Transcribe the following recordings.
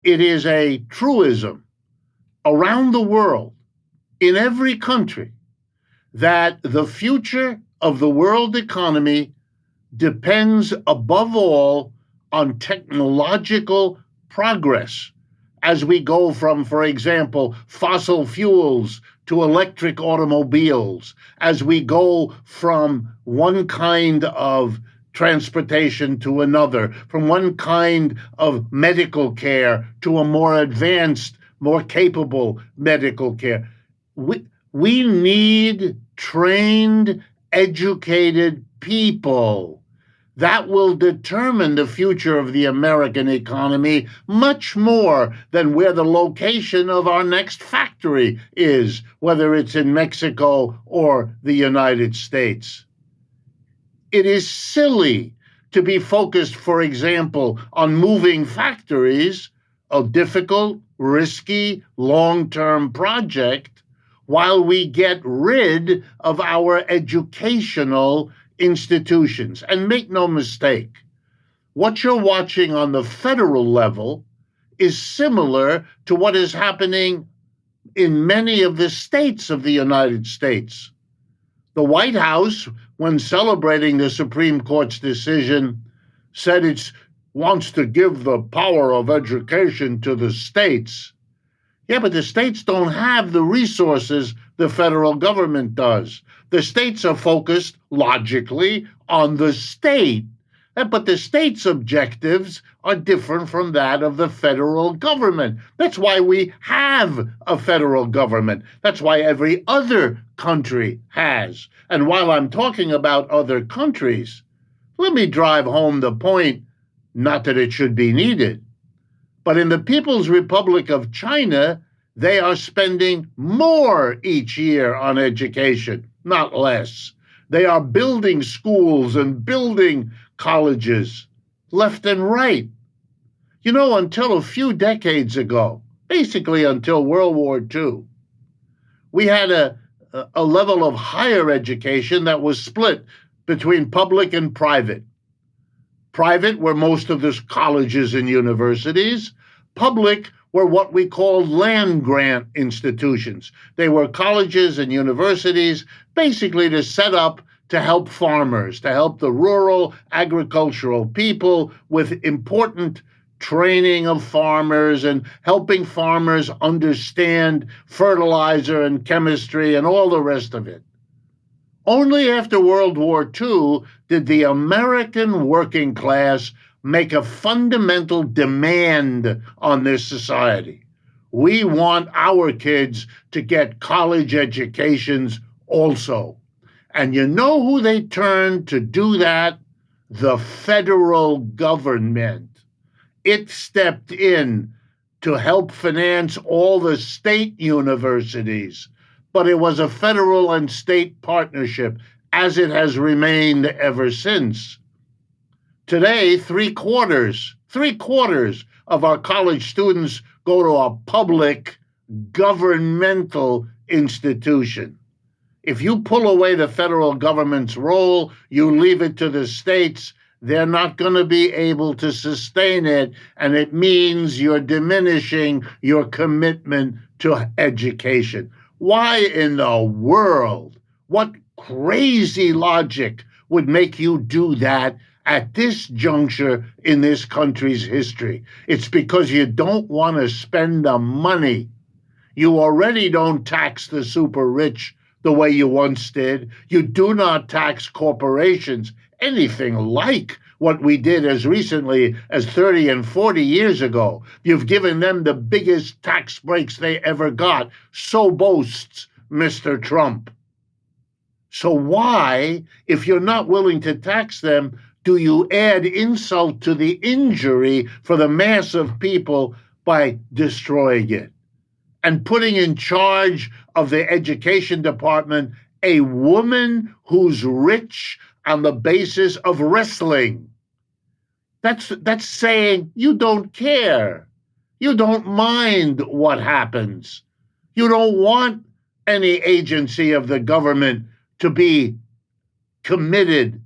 It is a truism around the world, in every country, that the future of the world economy depends above all on technological progress as we go from, for example, fossil fuels to electric automobiles, as we go from one kind of transportation to another, from one kind of medical care to a more advanced, more capable medical care. We need trained, educated people. That will determine the future of the American economy much more than where the location of our next factory is, whether it's in Mexico or the United States. It is silly to be focused, for example, on moving factories, a difficult, risky, long-term project, while we get rid of our educational institutions. And make no mistake, what you're watching on the federal level is similar to what is happening in many of the states of the United States. The White House, when celebrating the Supreme Court's decision, said it wants to give the power of education to the states. Yeah, but the states don't have the resources the federal government does. The states are focused, logically, on the state. But the state's objectives are different from that of the federal government. That's why we have a federal government. That's why every other country has. And while I'm talking about other countries, let me drive home the point, not that it should be needed, but in the People's Republic of China, they are spending more each year on education, not less. They are building schools and building colleges left and right. You know, until a few decades ago, basically until World War II, we had a level of higher education that was split between public and private. Private were most of the colleges and universities. Public were what we called land grant institutions. They were colleges and universities basically to set up to help farmers, to help the rural agricultural people with important training of farmers and helping farmers understand fertilizer and chemistry and all the rest of it. Only after World War II did the American working class make a fundamental demand on this society. We want our kids to get college educations also. And you know who they turned to do that? The federal government. It stepped in to help finance all the state universities, but it was a federal and state partnership, as it has remained ever since. Today, three quarters of our college students go to a public governmental institution. If you pull away the federal government's role, you leave it to the states, they're not going to be able to sustain it, and it means you're diminishing your commitment to education. Why in the world? What crazy logic would make you do that at this juncture in this country's history? It's because you don't want to spend the money. You already don't tax the super rich the way you once did. You do not tax corporations anything like what we did as recently as 30 and 40 years ago. You've given them the biggest tax breaks they ever got. So boasts Mr. Trump. So why, if you're not willing to tax them, do you add insult to the injury for the mass of people by destroying it and putting in charge of the education department a woman who's rich on the basis of wrestling? That's saying you don't care. You don't mind what happens. You don't want any agency of the government to be committed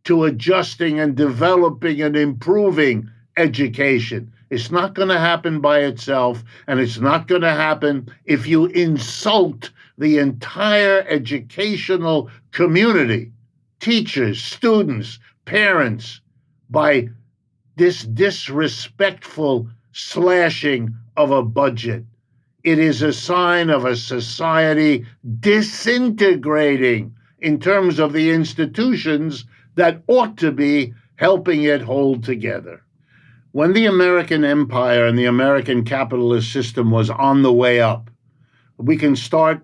to adjusting and developing and improving education. It's not going to happen by itself, and it's not going to happen if you insult the entire educational community, teachers, students, parents, by this disrespectful slashing of a budget. It is a sign of a society disintegrating in terms of the institutions that ought to be helping it hold together. When the American empire and the American capitalist system was on the way up, we can start,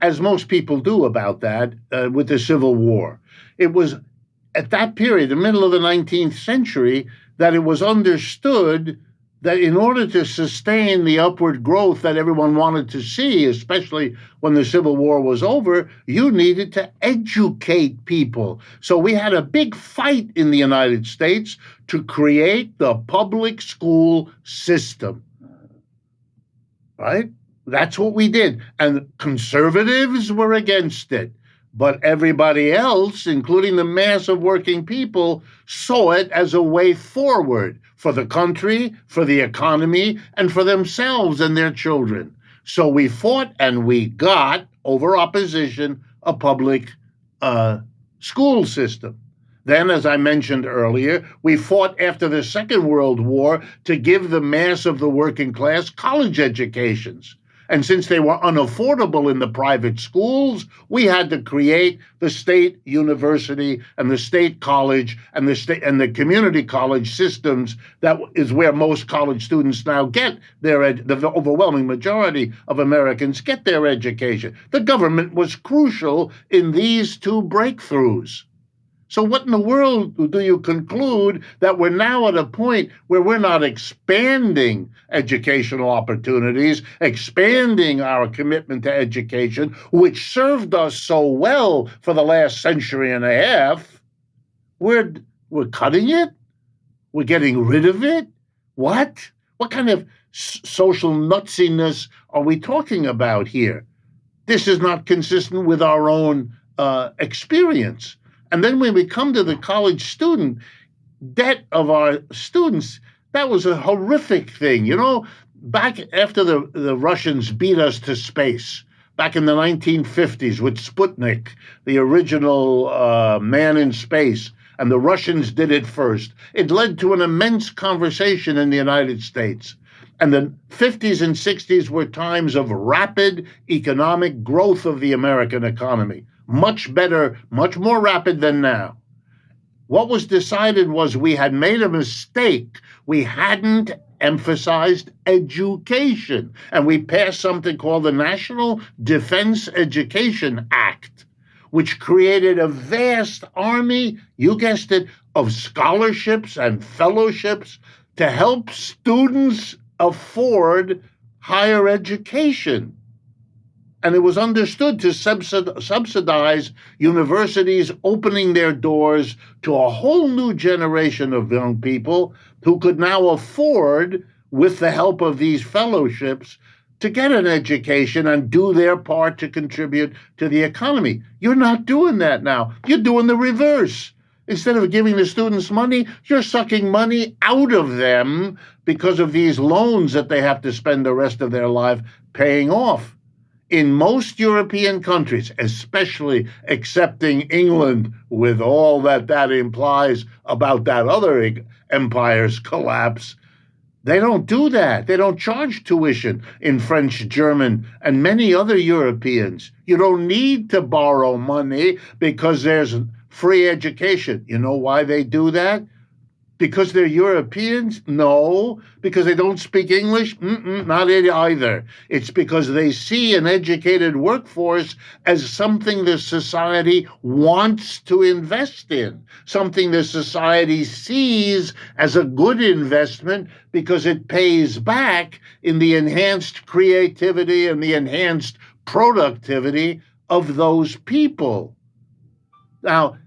as most people do about that, with the Civil War. It was at that period, the middle of the 19th century, that it was understood that in order to sustain the upward growth that everyone wanted to see, especially when the Civil War was over, you needed to educate people. So we had a big fight in the United States to create the public school system, right? That's what we did. And conservatives were against it. But everybody else, including the mass of working people, saw it as a way forward for the country, for the economy, and for themselves and their children. So we fought and we got, over opposition, a public school system. Then, as I mentioned earlier, we fought after the Second World War to give the mass of the working class college educations. And since they were unaffordable in the private schools, we had to create the state university and the state college and the community college systems. That is where most college students now get the overwhelming majority of Americans get their education. The government was crucial in these two breakthroughs. So what in the world do you conclude that we're now at a point where we're not expanding educational opportunities, expanding our commitment to education, which served us so well for the last century and a half? We're cutting it? We're getting rid of it? What? What kind of social nutsiness are we talking about here? This is not consistent with our own experience. And then when we come to the college student debt of our students, that was a horrific thing. You know, back after the Russians beat us to space, back in the 1950s with Sputnik, the original man in space, and the Russians did it first, it led to an immense conversation in the United States. And the 50s and 60s were times of rapid economic growth of the American economy. Much better, much more rapid than now. What was decided was we had made a mistake. We hadn't emphasized education. And we passed something called the National Defense Education Act, which created a vast army, you guessed it, of scholarships and fellowships to help students afford higher education. And it was understood to subsidize universities opening their doors to a whole new generation of young people who could now afford, with the help of these fellowships, to get an education and do their part to contribute to the economy. You're not doing that now. You're doing the reverse. Instead of giving the students money, you're sucking money out of them because of these loans that they have to spend the rest of their life paying off. In most European countries, especially accepting England with all that implies about that other empire's collapse, they don't do that. They don't charge tuition in French, German, and many other Europeans. You don't need to borrow money because there's free education. You know why they do that? Because they're Europeans? No. Because they don't speak English? Not it either. It's because they see an educated workforce as something the society wants to invest in, something the society sees as a good investment because it pays back in the enhanced creativity and the enhanced productivity of those people. Now,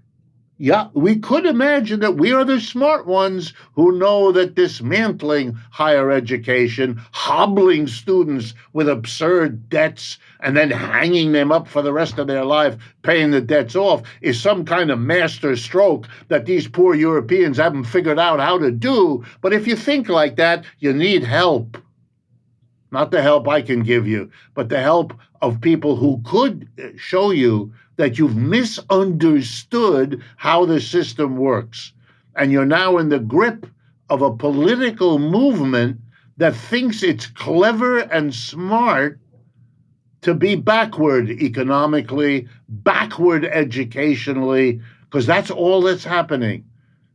Yeah, we could imagine that we are the smart ones who know that dismantling higher education, hobbling students with absurd debts, and then hanging them up for the rest of their life, paying the debts off, is some kind of master stroke that these poor Europeans haven't figured out how to do. But if you think like that, you need help. Not the help I can give you, but the help of people who could show you that you've misunderstood how the system works. And you're now in the grip of a political movement that thinks it's clever and smart to be backward economically, backward educationally, because that's all that's happening.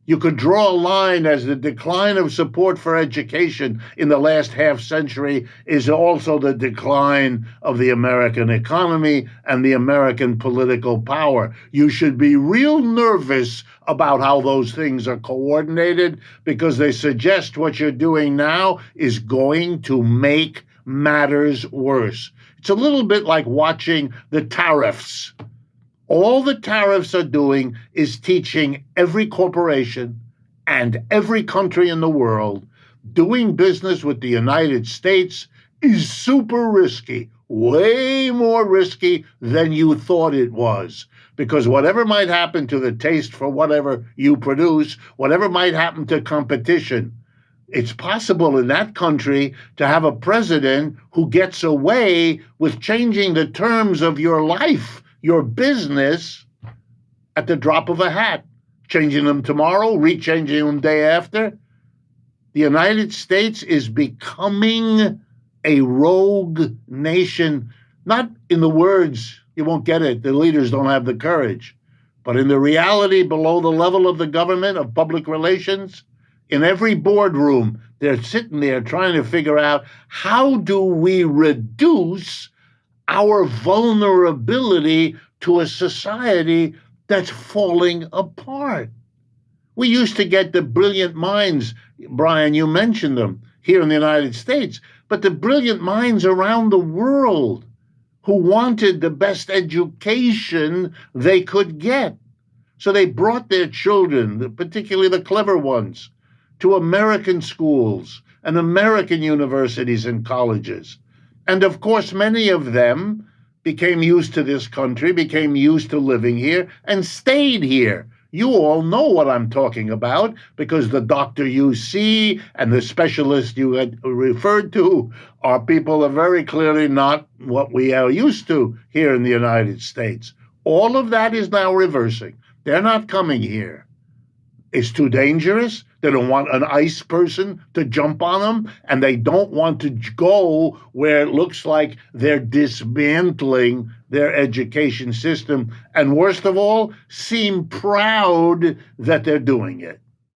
You could draw a line as the decline of support for education in the last half century is also the decline of the American economy and the American political power. You should be real nervous about how those things are coordinated, because they suggest what you're doing now is going to make matters worse. It's a little bit like watching the tariffs. All the tariffs are doing is teaching every corporation and every country in the world doing business with the United States is super risky, way more risky than you thought it was. Because whatever might happen to the taste for whatever you produce, whatever might happen to competition, it's possible in that country to have a president who gets away with changing the terms of your life, your business, at the drop of a hat, changing them tomorrow, rechanging them day after. The United States is becoming a rogue nation, not in the words, you won't get it, the leaders don't have the courage, but in the reality below the level of the government, of public relations. In every boardroom, they're sitting there trying to figure out, how do we reduce our vulnerability to a society that's falling apart? We used to get the brilliant minds, Brian, you mentioned them, here in the United States, but the brilliant minds around the world who wanted the best education they could get. So they brought their children, particularly the clever ones, to American schools and American universities and colleges. And of course, many of them became used to this country, became used to living here, and stayed here. You all know what I'm talking about, because the doctor you see and the specialist you had referred to are people that are very clearly not what we are used to here in the United States. All of that is now reversing. They're not coming here. It's too dangerous. They don't want an ICE person to jump on them, and they don't want to go where it looks like they're dismantling their education system, and worst of all, seem proud that they're doing it.